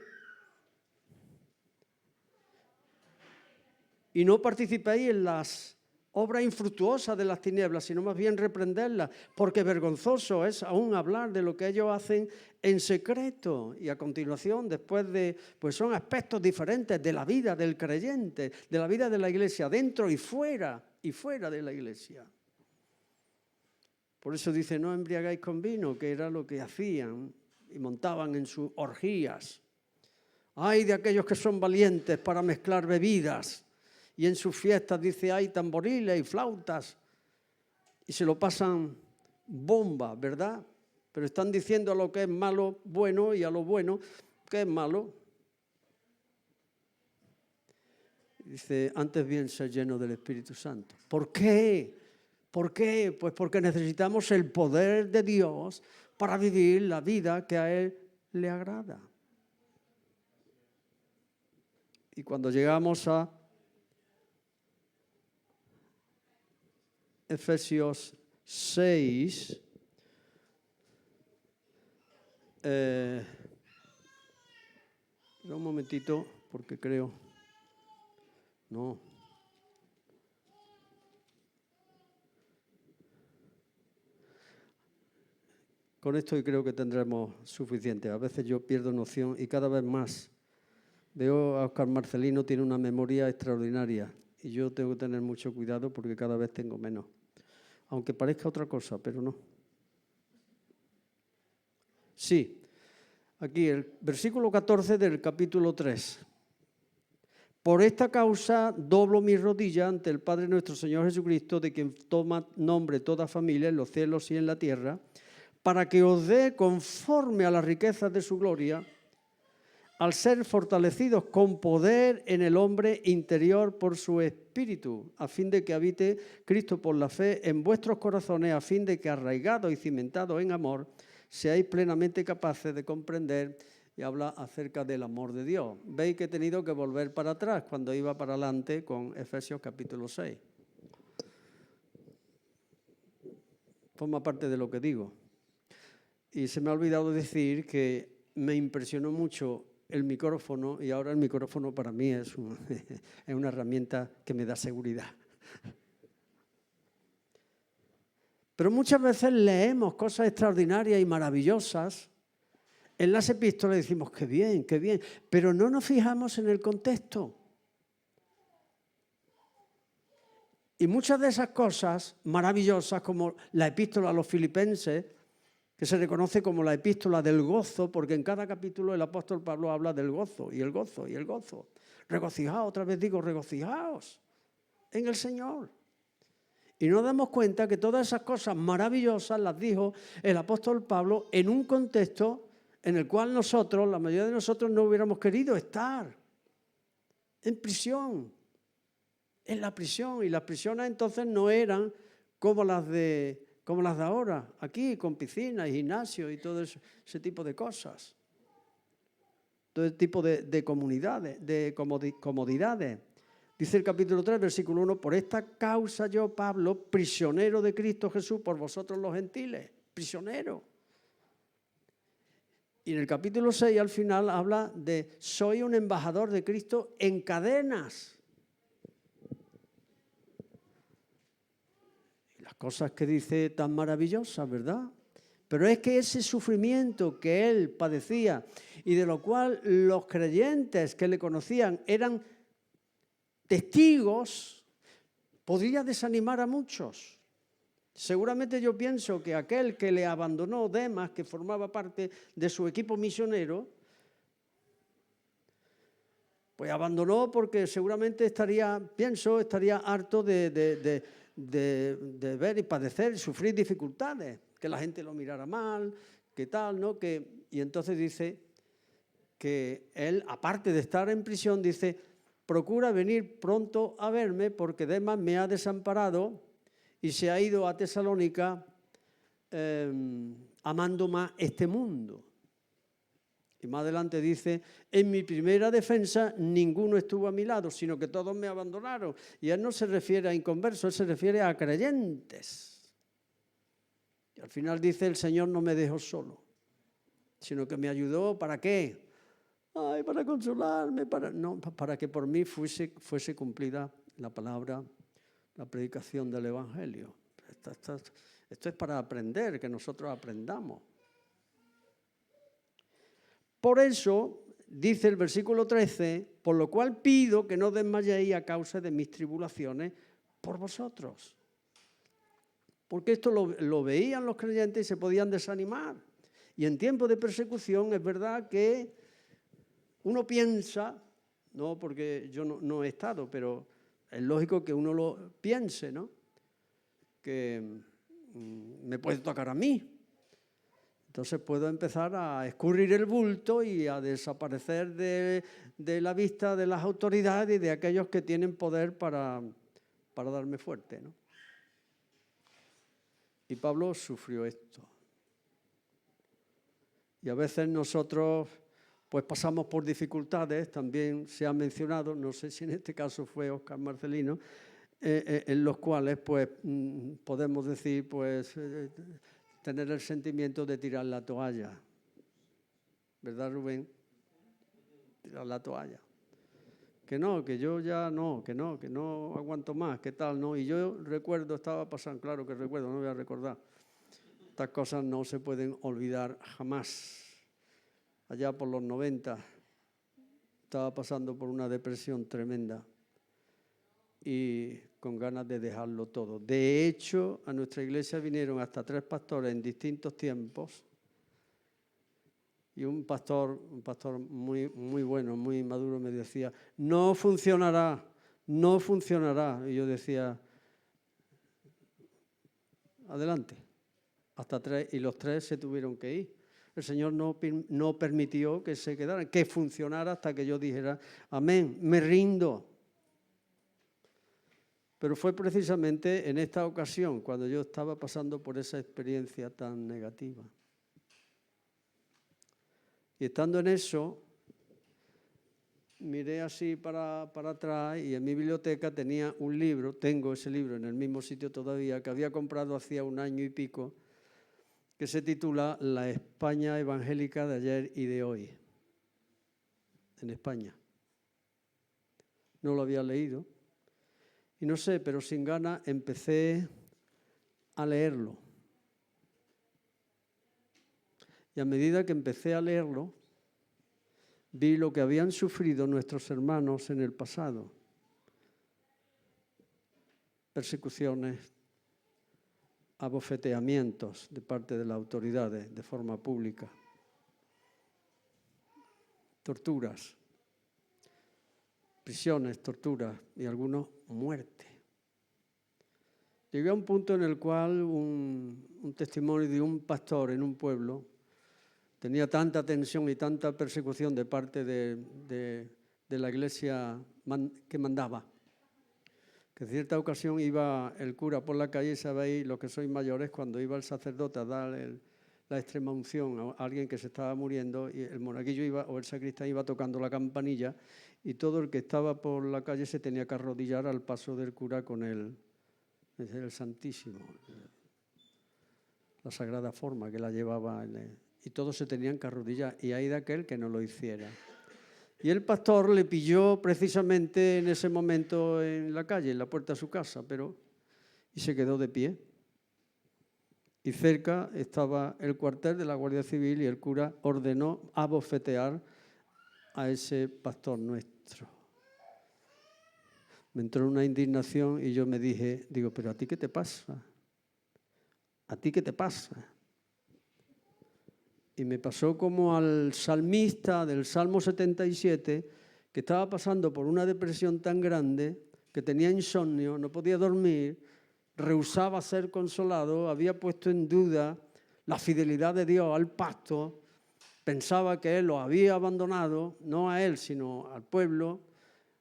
y no participéis en las obra infructuosa de las tinieblas, sino más bien reprenderlas, porque vergonzoso es aún hablar de lo que ellos hacen en secreto. Y a continuación, después de, pues son aspectos diferentes de la vida del creyente, de la vida de la iglesia, dentro y fuera de la iglesia. Por eso dice, no embriagáis con vino, que era lo que hacían y montaban en sus orgías. Ay de aquellos que son valientes para mezclar bebidas. Y en sus fiestas dice, hay tamboriles y flautas. Y se lo pasan bomba, ¿verdad? Pero están diciendo a lo que es malo, bueno, y a lo bueno, que es malo. Dice, antes bien ser lleno del Espíritu Santo. ¿Por qué? ¿Por qué? Pues porque necesitamos el poder de Dios para vivir la vida que a Él le agrada. Y cuando llegamos a Efesios 6, un momentito, porque creo, no. Con esto creo que tendremos suficiente. A veces yo pierdo noción y cada vez más. Veo a Óscar Marcelino, tiene una memoria extraordinaria y yo tengo que tener mucho cuidado porque cada vez tengo menos. Aunque parezca otra cosa, pero no. Sí, aquí el versículo 14 del capítulo 3. Por esta causa doblo mi rodilla ante el Padre nuestro Señor Jesucristo, de quien toma nombre toda familia en los cielos y en la tierra, para que os dé conforme a las riquezas de su gloria, al ser fortalecidos con poder en el hombre interior por su Espíritu, a fin de que habite Cristo por la fe en vuestros corazones, a fin de que arraigados y cimentados en amor, seáis plenamente capaces de comprender, y habla acerca del amor de Dios. Veis que he tenido que volver para atrás cuando iba para adelante con Efesios capítulo 6. Forma parte de lo que digo. Y se me ha olvidado decir que me impresionó mucho el micrófono, y ahora el micrófono para mí es una herramienta que me da seguridad. Pero muchas veces leemos cosas extraordinarias y maravillosas en las epístolas y decimos, qué bien, pero no nos fijamos en el contexto. Y muchas de esas cosas maravillosas, como la epístola a los Filipenses, que se reconoce como la epístola del gozo, porque en cada capítulo el apóstol Pablo habla del gozo, y el gozo, y el gozo. Regocijaos, otra vez digo, regocijaos en el Señor. Y nos damos cuenta que todas esas cosas maravillosas las dijo el apóstol Pablo en un contexto en el cual nosotros, la mayoría de nosotros, no hubiéramos querido estar. En prisión. En la prisión. Y las prisiones entonces no eran como las de ahora, aquí, con piscinas y gimnasio y todo ese tipo de cosas. Todo ese tipo de comunidades, de comodidades. Dice el capítulo 3, versículo 1, por esta causa yo, Pablo, prisionero de Cristo Jesús, por vosotros los gentiles, prisionero. Y en el capítulo 6 al final habla de soy un embajador de Cristo en cadenas. Y las cosas que dice tan maravillosas, ¿verdad? Pero es que ese sufrimiento que él padecía y de lo cual los creyentes que le conocían eran testigos, podría desanimar a muchos. Seguramente yo pienso que aquel que le abandonó, Demas, que formaba parte de su equipo misionero, pues abandonó porque seguramente estaría harto de ver y padecer y sufrir dificultades, que la gente lo mirara mal, que tal, ¿no? Y entonces dice que él, aparte de estar en prisión, dice, procura venir pronto a verme porque Demas me ha desamparado y se ha ido a Tesalónica amando más este mundo. Y más adelante dice, en mi primera defensa ninguno estuvo a mi lado, sino que todos me abandonaron. Y él no se refiere a inconversos, él se refiere a creyentes. Y al final dice, el Señor no me dejó solo, sino que me ayudó, ¿para qué? Ay, para consolarme, para que por mí fuese cumplida la palabra la predicación del Evangelio. Esto es para aprender, que nosotros aprendamos. Por eso, dice el versículo 13, por lo cual pido que no desmayéis a causa de mis tribulaciones por vosotros. Porque esto lo veían los creyentes y se podían desanimar. Y en tiempos de persecución es verdad que uno piensa, no porque yo no he estado, pero es lógico que uno lo piense, ¿no? Que me puede tocar a mí. Entonces puedo empezar a escurrir el bulto y a desaparecer de la vista de las autoridades y de aquellos que tienen poder para darme fuerte, ¿no? Y Pablo sufrió esto. Y a veces nosotros pues pasamos por dificultades, también se ha mencionado, no sé si en este caso fue Óscar Marcelino, en los cuales pues podemos decir pues tener el sentimiento de tirar la toalla. ¿Verdad, Rubén? Tirar la toalla. Que no, que yo ya no, que no aguanto más, que tal, ¿no? Y yo recuerdo, estaba pasando, claro que recuerdo, no voy a recordar. Estas cosas no se pueden olvidar jamás. Allá por los 90 estaba pasando por una depresión tremenda y con ganas de dejarlo todo. De hecho, a nuestra iglesia vinieron hasta 3 pastores en distintos tiempos y un pastor muy, muy bueno, muy maduro, me decía, no funcionará. Y yo decía, adelante. Hasta 3, y los 3 se tuvieron que ir. El Señor no permitió que se quedaran, que funcionara hasta que yo dijera, amén, me rindo. Pero fue precisamente en esta ocasión cuando yo estaba pasando por esa experiencia tan negativa. Y estando en eso, miré así para atrás y en mi biblioteca tenía un libro, tengo ese libro en el mismo sitio todavía, que había comprado hacía 1 año y pico, que se titula La España evangélica de ayer y de hoy, en España. No lo había leído y no sé, pero sin ganas empecé a leerlo. Y a medida que empecé a leerlo, vi lo que habían sufrido nuestros hermanos en el pasado. Persecuciones, abofeteamientos de parte de las autoridades de forma pública, torturas, prisiones, torturas y algunos muerte. Llegué a un punto en el cual un testimonio de un pastor en un pueblo tenía tanta tensión y tanta persecución de parte de la iglesia que mandaba, que en cierta ocasión iba el cura por la calle y sabéis, los que sois mayores, cuando iba el sacerdote a dar la extrema unción a alguien que se estaba muriendo, y el monaguillo iba, o el sacristán iba tocando la campanilla, y todo el que estaba por la calle se tenía que arrodillar al paso del cura con el Santísimo, la sagrada forma que la llevaba, y todos se tenían que arrodillar, y hay de aquel que no lo hiciera. Y el pastor le pilló precisamente en ese momento en la calle, en la puerta de su casa, y se quedó de pie. Y cerca estaba el cuartel de la Guardia Civil y el cura ordenó abofetear a ese pastor nuestro. Me entró una indignación y yo me dije, ¿pero a ti qué te pasa? ¿A ti qué te pasa? Y me pasó como al salmista del Salmo 77, que estaba pasando por una depresión tan grande, que tenía insomnio, no podía dormir, rehusaba ser consolado, había puesto en duda la fidelidad de Dios al pacto, pensaba que Él lo había abandonado, no a Él, sino al pueblo.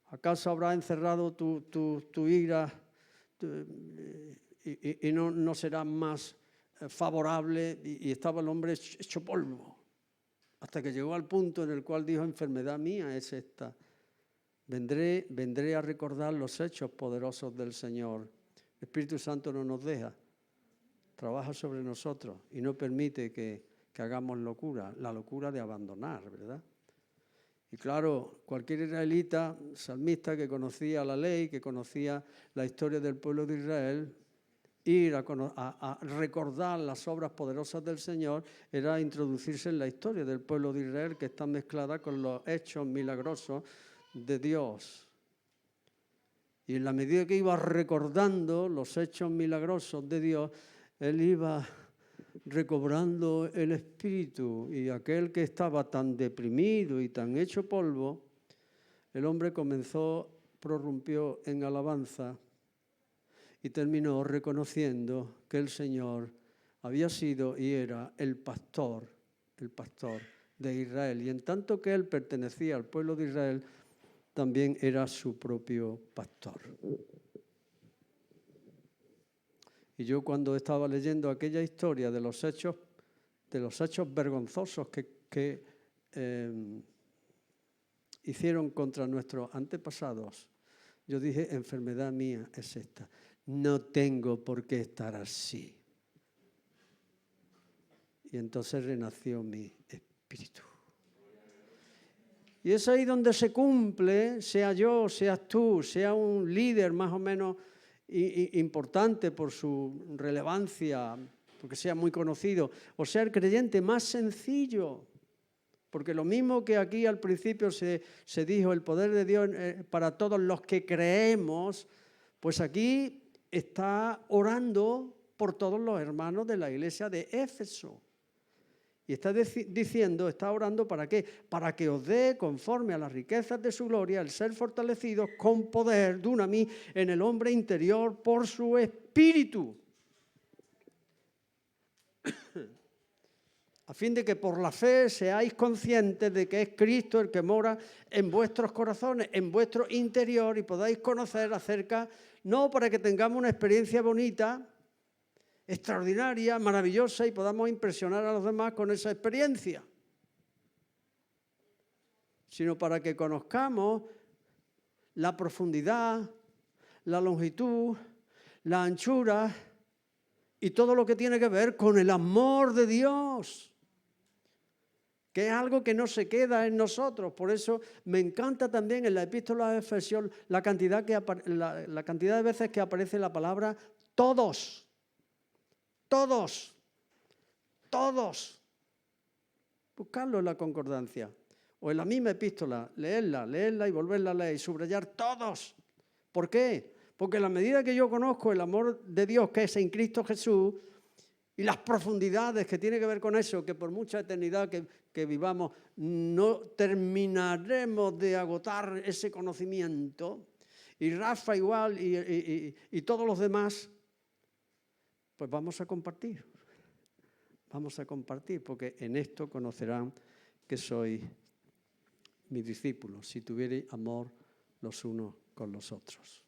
¿Acaso habrá encerrado tu ira y no será más favorable? Y estaba el hombre hecho polvo, hasta que llegó al punto en el cual dijo, enfermedad mía es esta. Vendré a recordar los hechos poderosos del Señor. El Espíritu Santo no nos deja, trabaja sobre nosotros y no permite que hagamos locura, la locura de abandonar, ¿verdad? Y claro, cualquier israelita, salmista que conocía la ley, que conocía la historia del pueblo de Israel, ir a recordar las obras poderosas del Señor era introducirse en la historia del pueblo de Israel, que está mezclada con los hechos milagrosos de Dios. Y en la medida que iba recordando los hechos milagrosos de Dios, él iba recobrando el espíritu, y aquel que estaba tan deprimido y tan hecho polvo, el hombre prorrumpió en alabanza y terminó reconociendo que el Señor había sido y era el pastor de Israel. Y en tanto que él pertenecía al pueblo de Israel, también era su propio pastor. Y yo, cuando estaba leyendo aquella historia de los hechos vergonzosos que hicieron contra nuestros antepasados, yo dije, enfermedad mía es esta. No tengo por qué estar así. Y entonces renació mi espíritu. Y es ahí donde se cumple, sea yo, seas tú, sea un líder más o menos importante por su relevancia, porque sea muy conocido, o sea el creyente más sencillo. Porque lo mismo que aquí al principio se dijo, el poder de Dios para todos los que creemos, pues aquí está orando por todos los hermanos de la iglesia de Éfeso. Y está diciendo, está orando ¿para qué? Para que os dé, conforme a las riquezas de su gloria, el ser fortalecidos con poder, dunamis, en el hombre interior por su espíritu. A fin de que por la fe seáis conscientes de que es Cristo el que mora en vuestros corazones, en vuestro interior, y podáis conocer acerca, no para que tengamos una experiencia bonita, extraordinaria, maravillosa, y podamos impresionar a los demás con esa experiencia, sino para que conozcamos la profundidad, la longitud, la anchura y todo lo que tiene que ver con el amor de Dios, que es algo que no se queda en nosotros. Por eso me encanta también en la epístola de Efesios la cantidad de veces que aparece la palabra todos. Todos, todos. Buscarlo en la concordancia o en la misma epístola, leerla y volverla a leer y subrayar todos. ¿Por qué? Porque a la medida que yo conozco el amor de Dios que es en Cristo Jesús y las profundidades que tiene que ver con eso, que por mucha eternidad que vivamos no terminaremos de agotar ese conocimiento, y Rafa igual y todos los demás, pues vamos a compartir, porque en esto conocerán que sois mis discípulos, si tuvierais amor los unos con los otros.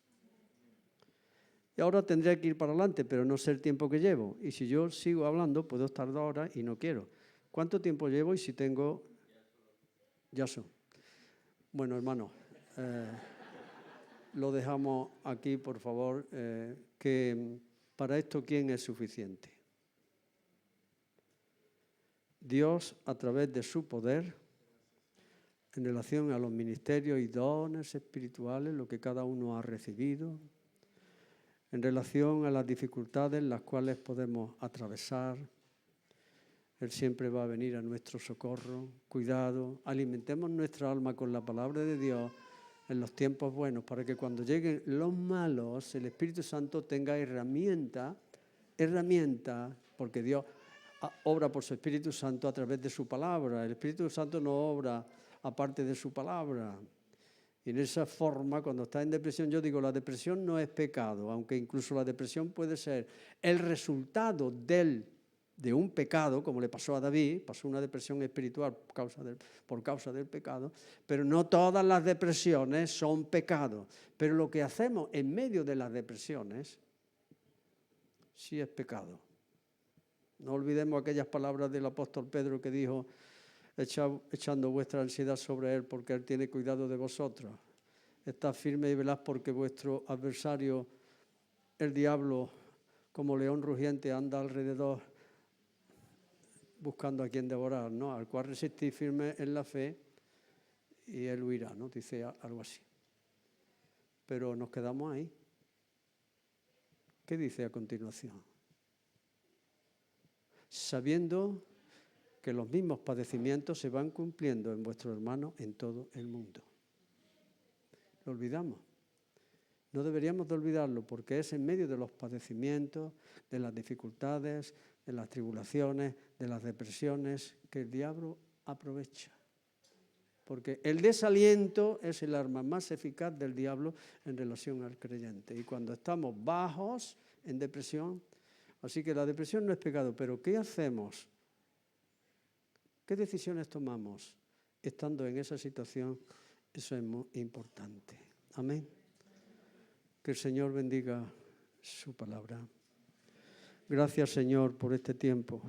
Y ahora tendría que ir para adelante, pero no sé el tiempo que llevo. Y si yo sigo hablando, puedo estar 2 horas y no quiero. ¿Cuánto tiempo llevo? Y si tengo... Ya son. Bueno, hermano, lo dejamos aquí, por favor, que para esto, ¿quién es suficiente? Dios, a través de su poder, en relación a los ministerios y dones espirituales, lo que cada uno ha recibido, en relación a las dificultades las cuales podemos atravesar, Él siempre va a venir a nuestro socorro. Cuidado, alimentemos nuestra alma con la palabra de Dios en los tiempos buenos, para que cuando lleguen los malos, el Espíritu Santo tenga herramienta, porque Dios obra por su Espíritu Santo a través de su palabra. El Espíritu Santo no obra aparte de su palabra. Y en esa forma, cuando está en depresión, yo digo, la depresión no es pecado, aunque incluso la depresión puede ser el resultado de un pecado, como le pasó a David, pasó una depresión espiritual por causa del pecado, pero no todas las depresiones son pecado. Pero lo que hacemos en medio de las depresiones sí es pecado. No olvidemos aquellas palabras del apóstol Pedro que dijo, echando vuestra ansiedad sobre Él, porque Él tiene cuidado de vosotros. Estad firmes y velad, porque vuestro adversario, el diablo, como león rugiente, anda alrededor buscando a quien devorar, ¿no? Al cual resistís firme en la fe y él huirá, ¿no? Dice algo así. Pero nos quedamos ahí. ¿Qué dice a continuación? Sabiendo que los mismos padecimientos se van cumpliendo en vuestros hermanos en todo el mundo. Lo olvidamos. No deberíamos de olvidarlo porque es en medio de los padecimientos, de las dificultades, de las tribulaciones, de las depresiones, que el diablo aprovecha. Porque el desaliento es el arma más eficaz del diablo en relación al creyente. Y cuando estamos bajos en depresión, así que la depresión no es pecado, pero ¿qué hacemos? ¿Qué decisiones tomamos estando en esa situación? Eso es muy importante. Amén. Que el Señor bendiga su palabra. Gracias, Señor, por este tiempo.